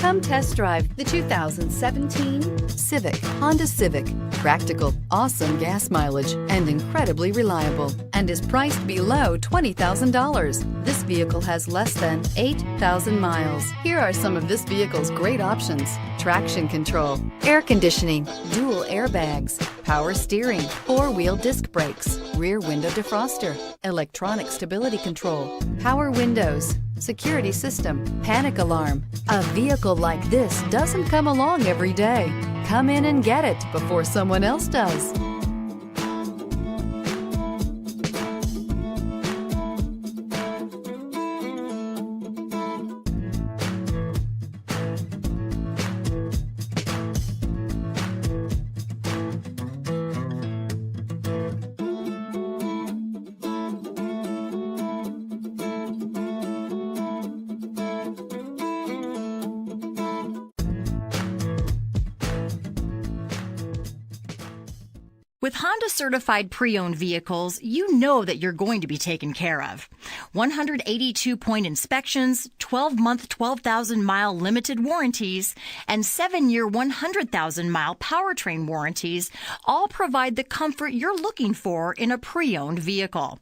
Come test drive the 2017 Civic, Honda Civic. Practical, awesome gas mileage, and incredibly reliable, and is priced below $20,000. This vehicle has less than 8,000 miles. Here are some of this vehicle's great options: traction control, air conditioning, dual airbags, power steering, four-wheel disc brakes, rear window defroster, electronic stability control, power windows, security system, panic alarm. A vehicle like this doesn't come along every day. Come in and get it before someone else does. With Honda certified pre-owned vehicles, you know that you're going to be taken care of. 182-point inspections, 12-month 12,000-mile limited warranties, and 7-year 100,000-mile powertrain warranties all provide the comfort you're looking for in a pre-owned vehicle.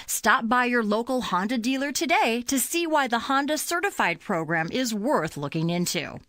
Stop by your local Honda dealer today to see why the Honda certified program is worth looking into.